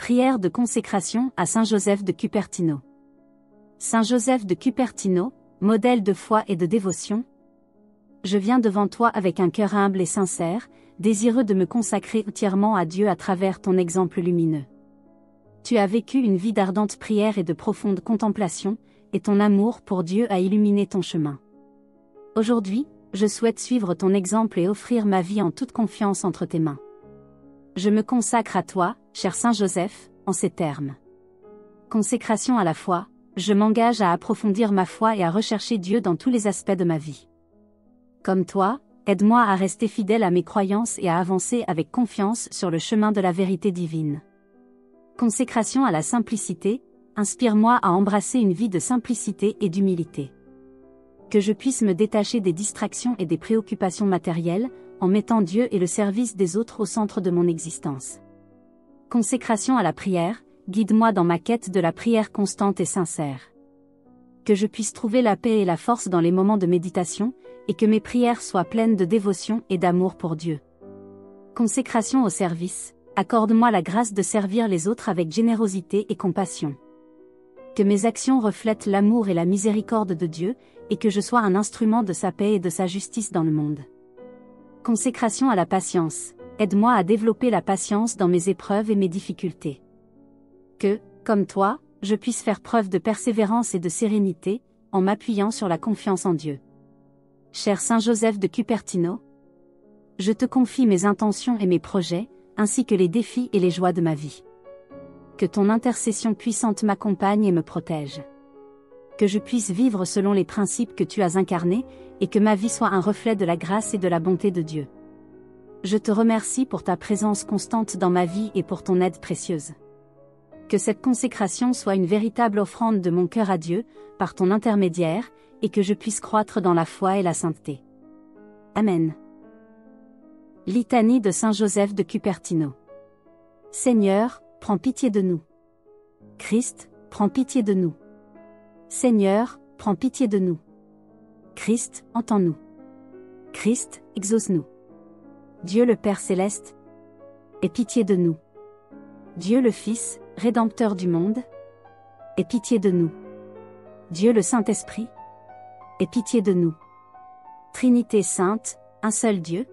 Prière de consécration à Saint Joseph de Cupertino. Saint Joseph de Cupertino, modèle de foi et de dévotion. Je viens devant toi avec un cœur humble et sincère, désireux de me consacrer entièrement à Dieu à travers ton exemple lumineux. Tu as vécu une vie d'ardente prière et de profonde contemplation, et ton amour pour Dieu a illuminé ton chemin. Aujourd'hui, je souhaite suivre ton exemple et offrir ma vie en toute confiance entre tes mains. Je me consacre à toi, cher Saint Joseph, en ces termes. Consécration à la foi, je m'engage à approfondir ma foi et à rechercher Dieu dans tous les aspects de ma vie. Comme toi, aide-moi à rester fidèle à mes croyances et à avancer avec confiance sur le chemin de la vérité divine. Consécration à la simplicité, inspire-moi à embrasser une vie de simplicité et d'humilité. Que je puisse me détacher des distractions et des préoccupations matérielles, en mettant Dieu et le service des autres au centre de mon existence. Consécration à la prière, guide-moi dans ma quête de la prière constante et sincère. Que je puisse trouver la paix et la force dans les moments de méditation, et que mes prières soient pleines de dévotion et d'amour pour Dieu. Consécration au service, accorde-moi la grâce de servir les autres avec générosité et compassion. Que mes actions reflètent l'amour et la miséricorde de Dieu, et que je sois un instrument de sa paix et de sa justice dans le monde. Consécration à la patience, aide-moi à développer la patience dans mes épreuves et mes difficultés. Que, comme toi, je puisse faire preuve de persévérance et de sérénité, en m'appuyant sur la confiance en Dieu. Cher Saint Joseph de Cupertino, je te confie mes intentions et mes projets, ainsi que les défis et les joies de ma vie. Que ton intercession puissante m'accompagne et me protège. Que je puisse vivre selon les principes que tu as incarnés, et que ma vie soit un reflet de la grâce et de la bonté de Dieu. Je te remercie pour ta présence constante dans ma vie et pour ton aide précieuse. Que cette consécration soit une véritable offrande de mon cœur à Dieu, par ton intermédiaire, et que je puisse croître dans la foi et la sainteté. Amen. Litanie de Saint Joseph de Cupertino. Seigneur, prends pitié de nous. Christ, prends pitié de nous. Seigneur, prends pitié de nous. Christ, entends-nous. Christ, exauce-nous. Dieu le Père céleste, aie pitié de nous. Dieu le Fils, Rédempteur du monde, aie pitié de nous. Dieu le Saint-Esprit, aie pitié de nous. Trinité sainte, un seul Dieu,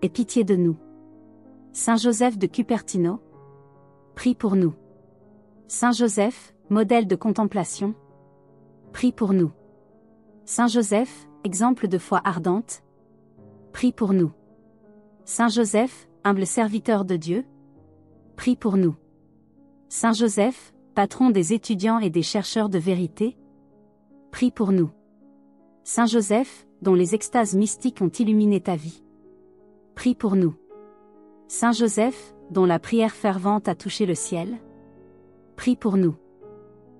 aie pitié de nous. Saint Joseph de Cupertino, prie pour nous. Saint Joseph, modèle de contemplation, prie pour nous. Saint Joseph, exemple de foi ardente, prie pour nous. Saint Joseph, humble serviteur de Dieu, prie pour nous. Saint Joseph, patron des étudiants et des chercheurs de vérité, prie pour nous. Saint Joseph, dont les extases mystiques ont illuminé ta vie, prie pour nous. Saint Joseph, dont la prière fervente a touché le ciel, prie pour nous.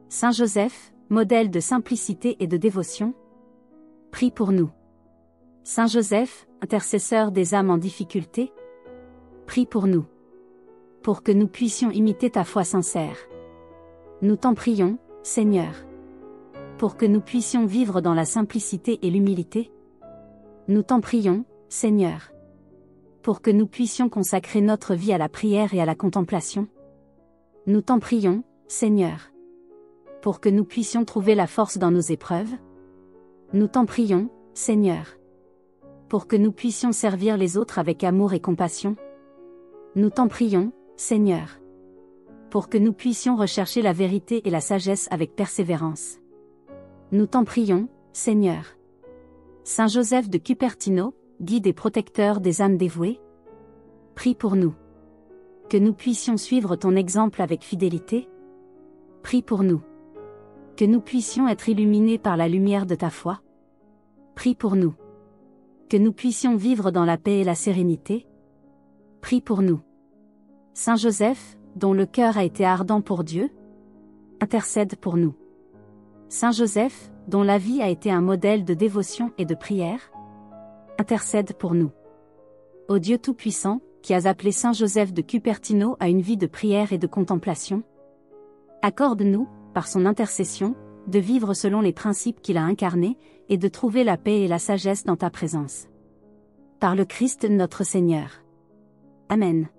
Saint Joseph, modèle de simplicité et de dévotion, prie pour nous. Saint Joseph, intercesseur des âmes en difficulté, prie pour nous. Pour que nous puissions imiter ta foi sincère. Nous t'en prions, Seigneur. Pour que nous puissions vivre dans la simplicité et l'humilité. Nous t'en prions, Seigneur. Pour que nous puissions consacrer notre vie à la prière et à la contemplation. Nous t'en prions, Seigneur. Pour que nous puissions trouver la force dans nos épreuves. Nous t'en prions, Seigneur. Pour que nous puissions servir les autres avec amour et compassion. Nous t'en prions, Seigneur. Pour que nous puissions rechercher la vérité et la sagesse avec persévérance. Nous t'en prions, Seigneur. Saint Joseph de Cupertino, guide et protecteur des âmes dévouées, prie pour nous. Que nous puissions suivre ton exemple avec fidélité, prie pour nous. Que nous puissions être illuminés par la lumière de ta foi, prie pour nous. Que nous puissions vivre dans la paix et la sérénité, prie pour nous. Saint Joseph, dont le cœur a été ardent pour Dieu, intercède pour nous. Saint Joseph, dont la vie a été un modèle de dévotion et de prière, intercède pour nous. Ô Dieu Tout-Puissant, qui as appelé Saint Joseph de Cupertino à une vie de prière et de contemplation, accorde-nous, par son intercession, de vivre selon les principes qu'il a incarnés, et de trouver la paix et la sagesse dans ta présence. Par le Christ notre Seigneur. Amen.